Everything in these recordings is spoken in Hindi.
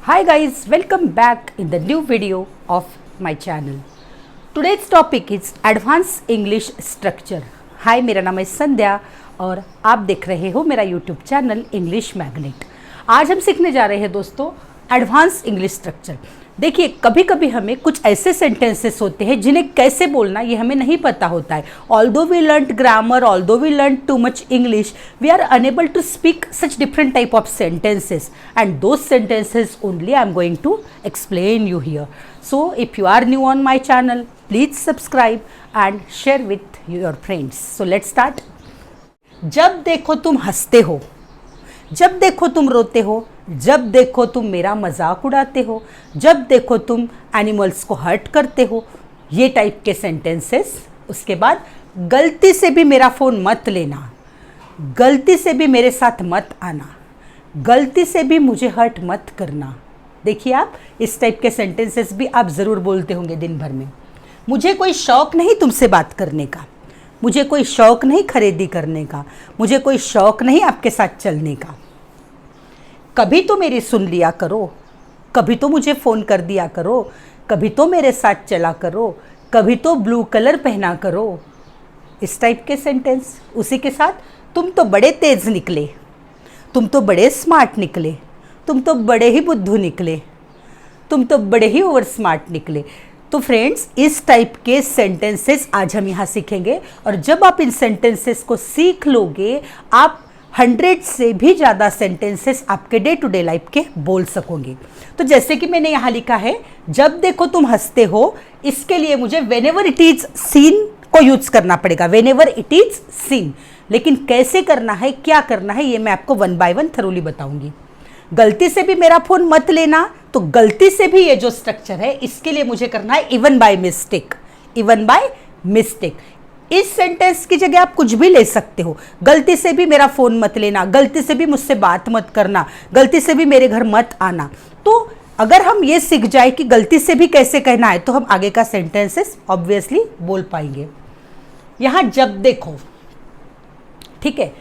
Hi guys, welcome back in the new video of my channel. Today's topic is Advanced English Structure. Hi, मेरा नाम है संध्या और आप देख रहे हो मेरा YouTube चैनल इंग्लिश मैग्नेट। आज हम सीखने जा रहे हैं दोस्तों एडवांस इंग्लिश स्ट्रक्चर। देखिए, कभी कभी हमें कुछ ऐसे सेंटेंसेस होते हैं जिन्हें कैसे बोलना ये हमें नहीं पता होता है। Although we learn grammar, although we learn too much English, we are unable to speak such different type of sentences, and those sentences only I am going to explain you here. So if you are new on my channel, please subscribe and share with your friends. So let's start. जब देखो तुम हंसते हो, जब देखो तुम रोते हो, जब देखो तुम मेरा मजाक उड़ाते हो, जब देखो तुम एनिमल्स को हर्ट करते हो, ये टाइप के सेंटेंसेस। उसके बाद गलती से भी मेरा फ़ोन मत लेना, गलती से भी मेरे साथ मत आना, गलती से भी मुझे हर्ट मत करना। देखिए, आप इस टाइप के सेंटेंसेस भी आप ज़रूर बोलते होंगे दिन भर में। मुझे कोई शौक़ नहीं तुमसे बात करने का, मुझे कोई शौक़ नहीं खरीदी करने का, मुझे कोई शौक़ नहीं आपके साथ चलने का। कभी तो मेरी सुन लिया करो, कभी तो मुझे फ़ोन कर दिया करो, कभी तो मेरे साथ चला करो, कभी तो ब्लू कलर पहना करो। इस टाइप के सेंटेंस। उसी के साथ तुम तो बड़े तेज़ निकले, तुम तो बड़े स्मार्ट निकले, तुम तो बड़े ही बुद्धू निकले, तुम तो बड़े ही ओवर स्मार्ट निकले। तो फ्रेंड्स, इस टाइप के सेंटेंसेस आज हम यहाँ सीखेंगे और जब आप इन सेंटेंसेस को सीख लोगे, आप 100 से भी ज़्यादा सेंटेंसेस आपके डे टू डे लाइफ के बोल सकोगे। तो जैसे कि मैंने यहाँ लिखा है, जब देखो तुम हंसते हो, इसके लिए मुझे वेनेवर इट इज सीन को यूज करना पड़ेगा। वेनेवर इट इज सीन, लेकिन कैसे करना है, क्या करना है, ये मैं आपको 1 बाय 1 थरोली बताऊंगी। गलती से भी मेरा फ़ोन मत लेना, तो गलती से भी ये जो स्ट्रक्चर है, इसके लिए मुझे करना है even by mistake. Even by mistake, इस सेंटेंस की जगह आप कुछ भी ले सकते हो। गलती से भी मेरा फ़ोन मत लेना, गलती से भी मुझसे बात मत करना, गलती से भी मेरे घर मत आना। तो अगर हम ये सीख जाए कि गलती से भी कैसे कहना है, तो हम आगे का सेंटेंसेस ऑब्वियसली बोल पाएंगे। यहाँ जब देखो, ठीक है,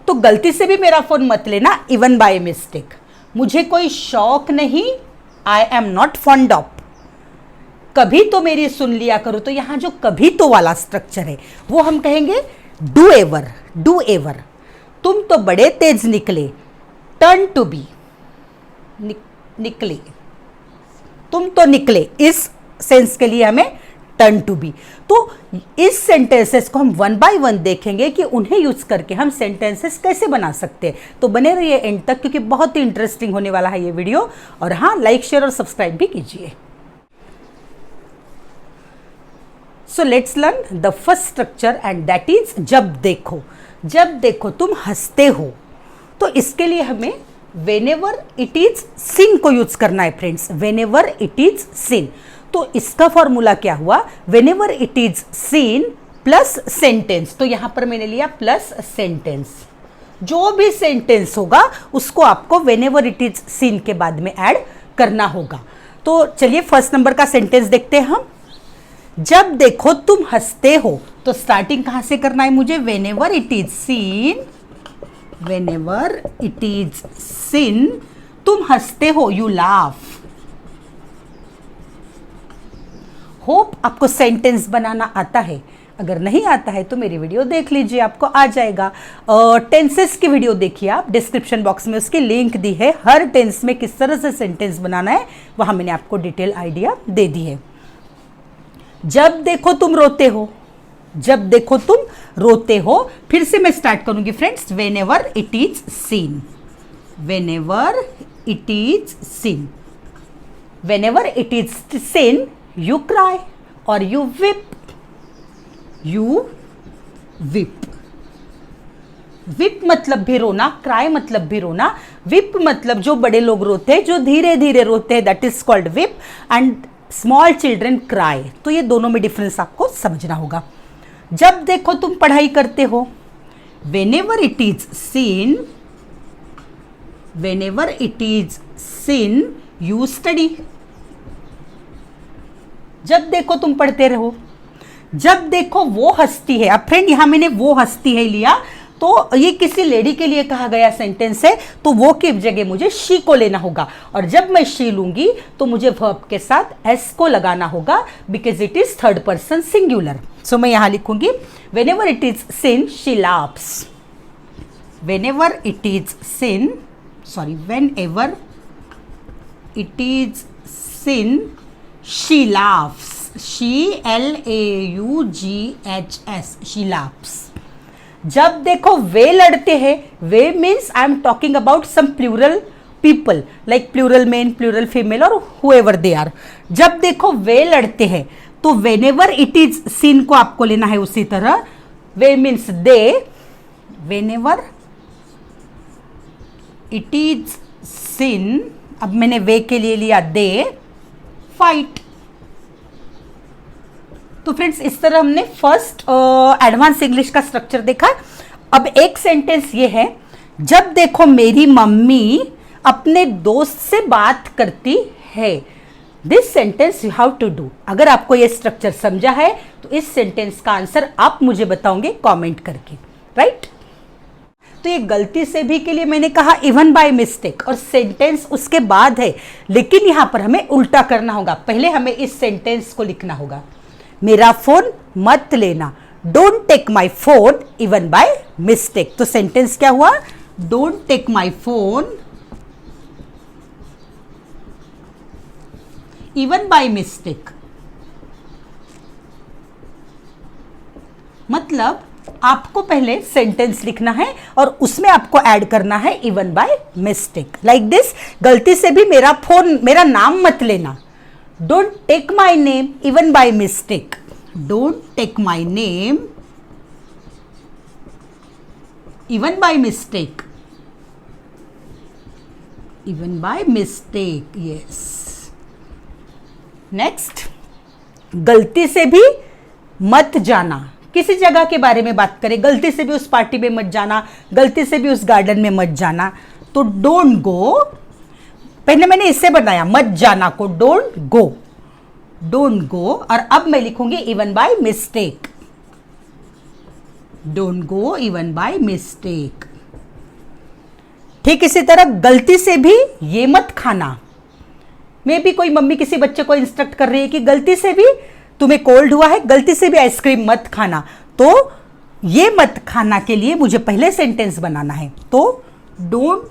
तो गलती से भी मेरा फ़ोन मत लेना, इवन बाय मिस्टेक। मुझे कोई शौक नहीं, आई एम नॉट फॉन्ड ऑफ। कभी तो मेरी सुन लिया करो, तो यहाँ जो कभी तो वाला स्ट्रक्चर है वो हम कहेंगे डू एवर। Do ever. तुम तो बड़े तेज निकले, टर्न टू बी। निकले, तुम तो निकले, इस सेंस के लिए हमें टर्न टू बी। तो इस सेंटेंसेस को हम 1 बाय 1 देखेंगे कि उन्हें यूज करके हम सेंटेंसेस कैसे बना सकते हैं। तो बने रहिए एंड तक, क्योंकि बहुत ही इंटरेस्टिंग होने वाला है ये वीडियो। और हाँ, लाइक शेयर और सब्सक्राइब भी कीजिए। So let's learn the first structure and that is जब देखो। जब देखो तुम हंसते हो, तो इसके लिए हमें वेनेवर इट इज सीन को यूज करना है friends. Whenever it is seen, तो इसका फॉर्मूला क्या हुआ, whenever it is seen plus sentence. तो यहां पर मैंने लिया प्लस सेंटेंस। जो भी सेंटेंस होगा उसको आपको वेनेवर इट इज सीन के बाद में ऐड करना होगा। तो चलिए फर्स्ट नंबर का सेंटेंस देखते हैं हम। जब देखो तुम हंसते हो, तो स्टार्टिंग कहां से करना है मुझे, whenever it is seen. Whenever it is seen, तुम हंसते हो, यू लाफ। होप आपको सेंटेंस बनाना आता है। अगर नहीं आता है तो मेरी वीडियो देख लीजिए, आपको आ जाएगा। टेंसेस की वीडियो देखिए आप, डिस्क्रिप्शन बॉक्स में उसकी लिंक दी है। हर टेंस में किस तरह से सेंटेंस बनाना है वहां मैंने आपको डिटेल आइडिया दे दी है। जब देखो तुम रोते हो, जब देखो तुम रोते हो, फिर से मैं स्टार्ट करूंगी friends. Whenever it is seen. Whenever it is seen. Whenever it is seen, you cry or you weep. You weep. Weep मतलब भी रोना, cry मतलब भी रोना, weep मतलब जो बड़े लोग रोते हैं, जो धीरे धीरे रोते हैं, that is called weep, and small children cry. तो ये दोनों में डिफरेंस आपको समझना होगा। जब देखो तुम पढ़ाई करते हो, whenever it is seen, whenever it is seen, you study. जब देखो तुम पढ़ते रहो। जब देखो वो हंसती है, अब फ्रेंड यहां मैंने वो हंसती है लिया, तो ये किसी लेडी के लिए कहा गया सेंटेंस है, तो वो की जगह मुझे शी को लेना होगा, और जब मैं शी लूंगी तो मुझे वर्ब के साथ एस को लगाना होगा, because it is third person singular. So मैं यहां लिखूंगी whenever it is seen she laughs, whenever it is sin, whenever it is sin she laughs, she laughs, she laughs। जब देखो वे लड़ते हैं, वे means I am talking about some plural people like plural men, plural female और हुएवर दे आर। जब देखो वे लड़ते हैं तो whenever it is sin को आपको लेना है उसी तरह, वे means they, whenever it is seen, अब मैंने वे के लिए लिया दे फाइट। तो फ्रेंड्स इस तरह हमने फर्स्ट एडवांस इंग्लिश का स्ट्रक्चर देखा। अब एक सेंटेंस ये है, जब देखो मेरी मम्मी अपने दोस्त से बात करती है। This sentence you have to do. अगर आपको ये स्ट्रक्चर समझा है तो इस सेंटेंस का आंसर आप मुझे बताओगे कमेंट करके, राइट? तो ये गलती से भी के लिए मैंने कहा इवन बाय मिस्टेक, और सेंटेंस उसके बाद है, लेकिन यहां पर हमें उल्टा करना होगा। पहले हमें इस सेंटेंस को लिखना होगा, मेरा फोन मत लेना, don't take my phone even by mistake. तो सेंटेंस क्या हुआ, don't take my phone even by mistake. मतलब आपको पहले सेंटेंस लिखना है और उसमें आपको ऐड करना है even by mistake. Like this, गलती से भी मेरा नाम मत लेना, don't take my name even by mistake, don't take my name even by mistake, even by mistake, yes. Next, गलती से भी मत जाना, किसी जगह के बारे में बात करें, गलती से भी उस पार्टी में मत जाना, गलती से भी उस गार्डन में मत जाना, तो डोंट गो। पहले मैंने इससे बनाया मत जाना को, डोंट गो, डोंट गो। और अब मैं लिखूंगी even by mistake, don't go even by mistake. ठीक इसी तरह गलती से भी ये मत खाना। मे भी कोई मम्मी किसी बच्चे को इंस्ट्रक्ट कर रही है कि गलती से भी तुम्हें कोल्ड हुआ है, गलती से भी आइसक्रीम मत खाना, तो ये मत खाना के लिए मुझे पहले सेंटेंस बनाना है। तो don't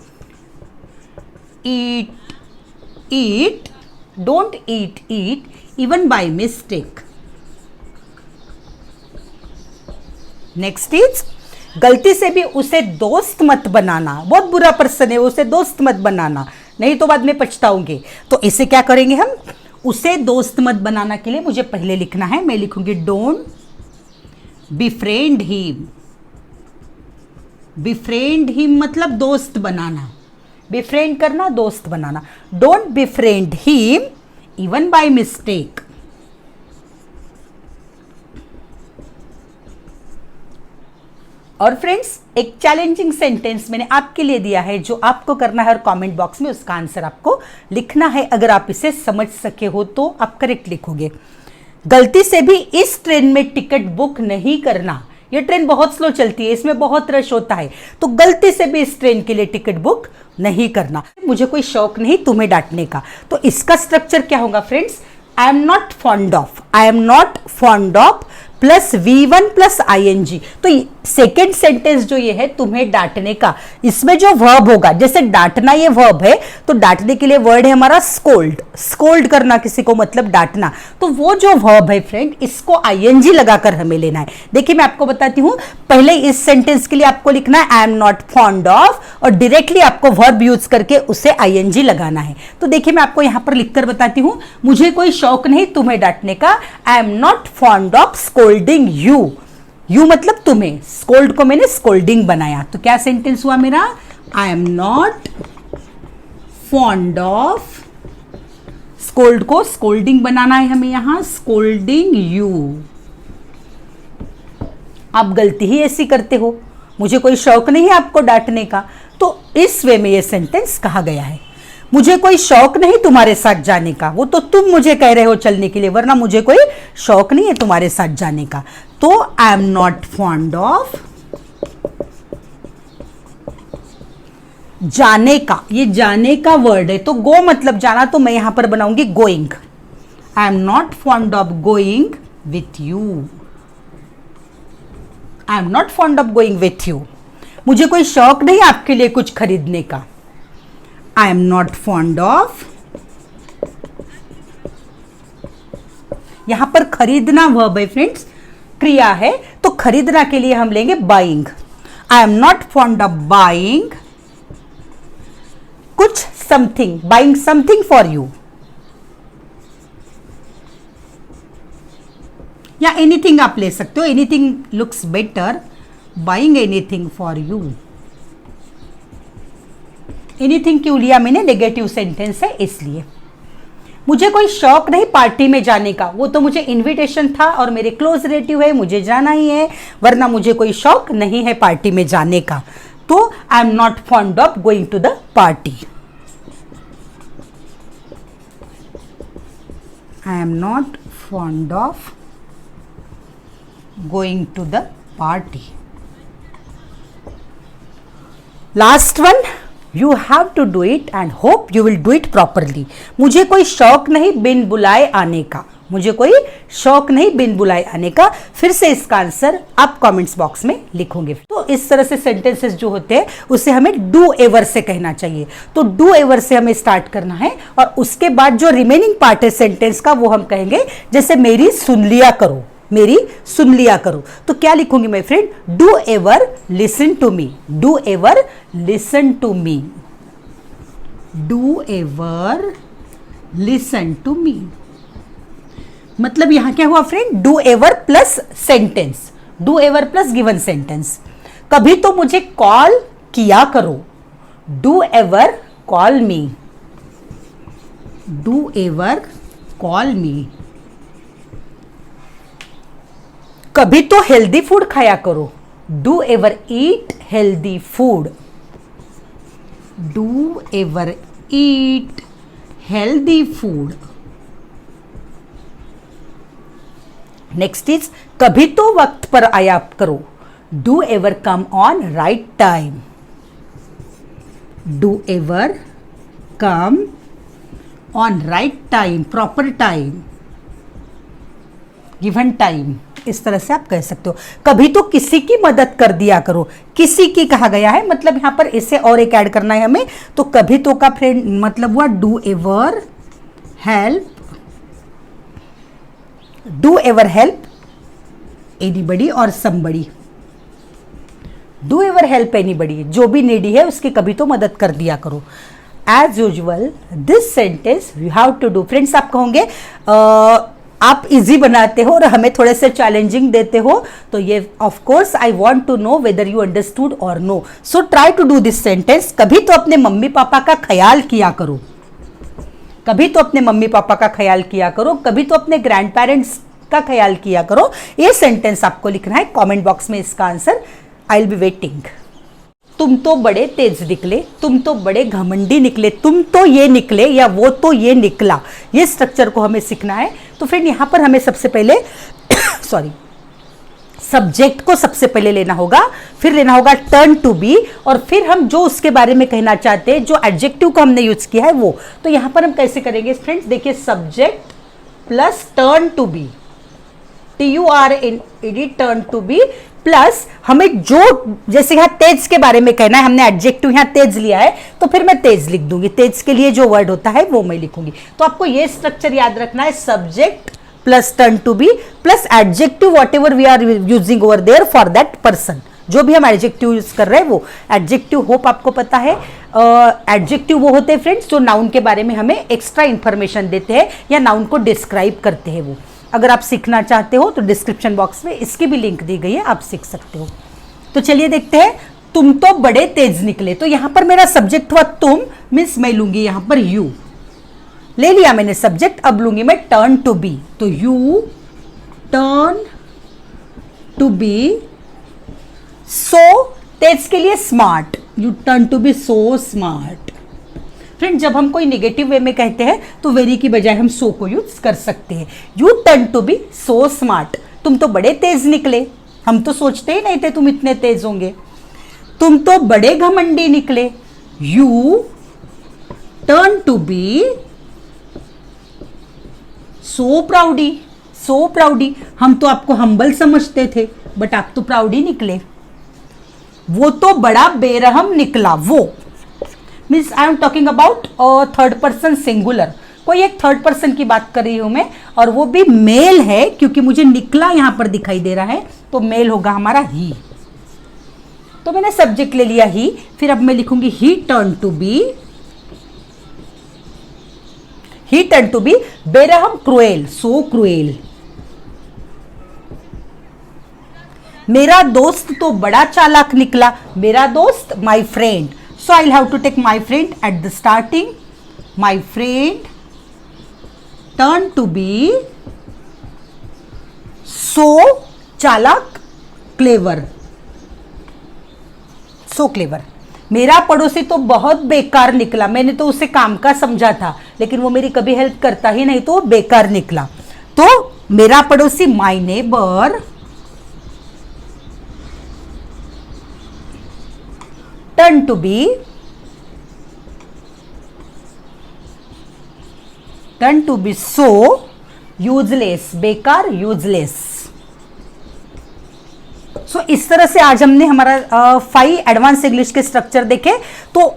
eat even by mistake. Next is, गलती से भी उसे दोस्त मत बनाना, बहुत बुरा पर्सन है, उसे दोस्त मत बनाना, नहीं तो बाद में पछताओगे। तो इसे क्या करेंगे हम, उसे दोस्त मत बनाना के लिए मुझे पहले लिखना है, मैं लिखूंगी don't befriend him. Befriend him मतलब दोस्त बनाना, बिफ्रेंड करना, दोस्त बनाना। Don't befriend him even by mistake. और फ्रेंड्स, एक चैलेंजिंग सेंटेंस मैंने आपके लिए दिया है, जो आपको करना है और कमेंट बॉक्स में उसका आंसर आपको लिखना है। अगर आप इसे समझ सके हो तो आप करेक्ट लिखोगे। गलती से भी इस ट्रेन में टिकट बुक नहीं करना। ये ट्रेन बहुत स्लो चलती है, इसमें बहुत रश होता है, तो गलती से भी इस ट्रेन के लिए टिकट बुक नहीं करना। मुझे कोई शौक नहीं तुम्हें डांटने का। तो इसका स्ट्रक्चर क्या होगा friends, I am not fond of, I am not fond of plus V1 plus ING। तो सेकेंड सेंटेंस जो ये है तुम्हें डांटने का, इसमें जो वर्ब होगा, जैसे डांटना ये वर्ब है, तो डांटने के लिए वर्ड है हमारा स्कोल्ड। स्कोल्ड करना किसी को मतलब डांटना, तो वो जो वर्ब है फ्रेंड, इसको ING लगाकर हमें लेना है। देखिए मैं आपको बताती हूं, पहले इस सेंटेंस के लिए आपको लिखना है आई एम नॉट फॉन्ड ऑफ, और डायरेक्टली आपको वर्ब यूज करके उसे ING लगाना है। तो देखिए मैं आपको यहां पर लिखकर बताती हूं, मुझे कोई शौक नहीं तुम्हें डांटने का, आई am not fond of scolding you. You मतलब तुम्हें, स्कोल्ड को मैंने स्कोल्डिंग बनाया। तो क्या सेंटेंस हुआ मेरा, आई am not fond of, scold को स्कोल्डिंग बनाना है हमें यहां, स्कोल्डिंग यू। आप गलती ही ऐसी करते हो, मुझे कोई शौक नहीं है आपको डांटने का। तो इस वे में ये सेंटेंस कहा गया है। मुझे कोई शौक नहीं तुम्हारे साथ जाने का, वो तो तुम मुझे कह रहे हो चलने के लिए, वरना मुझे कोई शौक नहीं है तुम्हारे साथ जाने का। तो I am not fond of जाने का, ये जाने का वर्ड है, तो गो मतलब जाना, तो मैं यहां पर बनाऊंगी going. I am not fond of going with you. I am not fond of going with you. मुझे कोई शौक नहीं आपके लिए कुछ खरीदने का। आई एम नॉट फॉन्ड ऑफ, यहां पर खरीदना वर्ब है फ्रेंड्स, क्रिया है, तो खरीदना के लिए हम लेंगे buying. I am not fond of buying कुछ something, buying something for you, या एनीथिंग आप ले सकते हो, anything looks better, buying anything for you. Anything क्यों लिया मैंने, नेगेटिव सेंटेंस है इसलिए। मुझे कोई शौक नहीं पार्टी में जाने का, वो तो मुझे इनविटेशन था और मेरे क्लोज रिलेटिव है, मुझे जाना ही है, वरना मुझे कोई शौक नहीं है पार्टी में जाने का। तो I am not fond of going to the party. I am not fond of going to the party. Last one, you have to do it and hope you will do it properly. मुझे कोई शौक नहीं बिन बुलाए आने का, मुझे कोई शौक नहीं बिन बुलाए आने का। फिर से इसका आंसर आप कमेंट्स बॉक्स में लिखोगे। तो इस तरह से सेंटेंसेस जो होते हैं उसे हमें डू एवर से कहना चाहिए। तो डू एवर से हमें स्टार्ट करना है और उसके बाद जो रिमेनिंग पार्ट है सेंटेंस का वो हम कहेंगे, जैसे मेरी सुन लिया करो, मेरी सुन लिया करो। तो क्या लिखूंगी मैं friend, do ever listen to me, do ever listen to me, do ever listen to me. मतलब यहां क्या हुआ friend, do ever plus sentence, do ever plus given sentence. कभी तो मुझे कॉल किया करो, do ever call me, do ever call me. कभी तो हेल्दी फूड खाया करो, do ever eat healthy food, do ever eat healthy food. Next is कभी तो वक्त पर आया करो, do ever come on right time, do ever come on right time, proper time, given time. इस तरह से आप कह सकते हो। कभी तो किसी की मदद कर दिया करो, किसी की कहा गया है, मतलब यहां पर इसे और एक ऐड करना है हमें। तो कभी तो का फ्रेंड मतलब हुआ do ever help, do ever help anybody और somebody, do ever help anybody, जो भी नीडी है उसकी कभी तो मदद कर दिया करो। As usual this sentence you have to do. Friends आप कहोगे आप इजी बनाते हो और हमें थोड़े से चैलेंजिंग देते हो, तो ये of course I want to know whether you understood और no. So try to do this sentence. कभी तो अपने मम्मी पापा का ख्याल किया करो, कभी तो अपने मम्मी पापा का ख्याल किया करो, कभी तो अपने ग्रैंड पेरेंट्स का ख्याल किया करो। ये सेंटेंस आपको लिखना है कमेंट बॉक्स में, इसका answer I will be waiting. तुम तो बड़े तेज निकले, तुम तो बड़े घमंडी निकले, तुम तो ये निकले या वो तो ये निकला, ये स्ट्रक्चर को हमें सीखना है। तो फ्रेंड यहां पर हमें सबसे पहले सॉरी सब्जेक्ट को सबसे पहले लेना होगा, फिर लेना होगा टर्न टू बी, और फिर हम जो उसके बारे में कहना चाहते हैं, जो एडजेक्टिव को हमने यूज किया है वो। तो यहां पर हम कैसे करेंगे फ्रेंड्स, देखिए subject plus turn to be, TURNED turn to be, plus हमें जो जैसे यहां तेज के बारे में कहना है, हमने एडजेक्टिव यहां तेज लिया है तो फिर मैं तेज लिख दूंगी, तेज के लिए जो वर्ड होता है वो मैं लिखूंगी। तो आपको ये स्ट्रक्चर याद रखना है, subject plus turn to be plus adjective whatever we are using over there for that person. जो भी हम एडजेक्टिव यूज कर रहे हैं वो एडजेक्टिव, होप आपको पता है एडजेक्टिव वो होते हैं फ्रेंड्स जो नाउन के बारे में हमें एक्स्ट्रा इंफॉर्मेशन देते हैं या नाउन को डिस्क्राइब करते हैं। वो अगर आप सीखना चाहते हो तो डिस्क्रिप्शन बॉक्स में इसकी भी लिंक दी गई है, आप सीख सकते हो। तो चलिए देखते हैं, तुम तो बड़े तेज निकले। तो यहां पर मेरा सब्जेक्ट हुआ तुम, मीन्स मैं लूंगी यहां पर यू, ले लिया मैंने सब्जेक्ट, अब लूंगी मैं टर्न टू बी। तो you turn to be so, तेज के लिए smart, you turn to be so smart. Friend जब हम कोई नेगेटिव वे में कहते हैं तो वेरी की बजाय हम सो को यूज कर सकते हैं। You turn to be so smart, तुम तो बड़े तेज निकले, हम तो सोचते ही नहीं थे तुम इतने तेज होंगे। तुम तो बड़े घमंडी निकले, यू टर्न टू बी सो प्राउडी। सो प्राउडी, हम तो आपको हम्बल समझते थे, बट आप तो प्राउडी निकले। वो तो बड़ा बेरहम निकला। वो means I am talking about third person singular. कोई एक थर्ड पर्सन की बात कर रही हूं मैं, और वो भी मेल है, क्योंकि मुझे निकला यहां पर दिखाई दे रहा है, तो मेल होगा हमारा ही। तो मैंने सब्जेक्ट ले लिया ही, फिर अब मैं लिखूंगी ही turn to B, he turn to B बेरहम क्रुएल, सो क्रुएल। मेरा दोस्त तो बड़ा चालाक निकला। मेरा दोस्त, my friend, so I have to take my friend at the starting. My friend turn to be सो चालाक, क्लेवर, सो क्लेवर। मेरा पड़ोसी तो बहुत बेकार निकला। मैंने तो उसे काम का समझा था, लेकिन वो मेरी कभी हेल्प करता ही नहीं, तो वो बेकार निकला। तो मेरा पड़ोसी, my neighbour turn to be so useless, बेकार, यूजलेस। सो इस तरह से आज हमने हमारा 5 एडवांस इंग्लिश के स्ट्रक्चर देखे। तो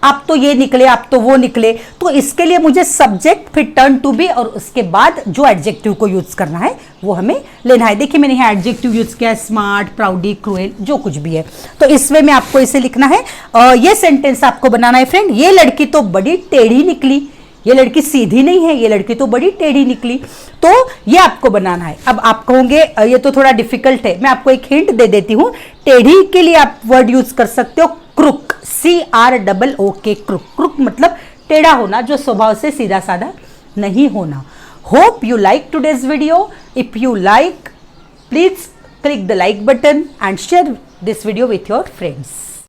आप तो ये निकले, आप तो वो निकले। तो इसके लिए मुझे सब्जेक्ट, फिर टर्न टू बी, और उसके बाद जो एडजेक्टिव को यूज करना है वो हमें लेना है। देखिए मैंने यहाँ एडजेक्टिव यूज किया है, स्मार्ट, प्राउडी, क्रूएल, जो कुछ भी है। तो इस वे में आपको इसे लिखना है। ये सेंटेंस आपको बनाना है, फ्रेंड, ये लड़की तो बड़ी टेढ़ी निकली। ये लड़की सीधी नहीं है, ये लड़की तो बड़ी टेढ़ी निकली। तो ये आपको बनाना है। अब आप कहोगे ये तो थोड़ा डिफिकल्ट है, मैं आपको एक हिंट दे देती हूं। टेढ़ी के लिए आप वर्ड यूज कर सकते हो क्रुक, CROOK, क्रुक। क्रुक मतलब टेढ़ा होना, जो स्वभाव से सीधा साधा नहीं होना। Hope you like today's video. If you like, please click the like button and share this video with your friends.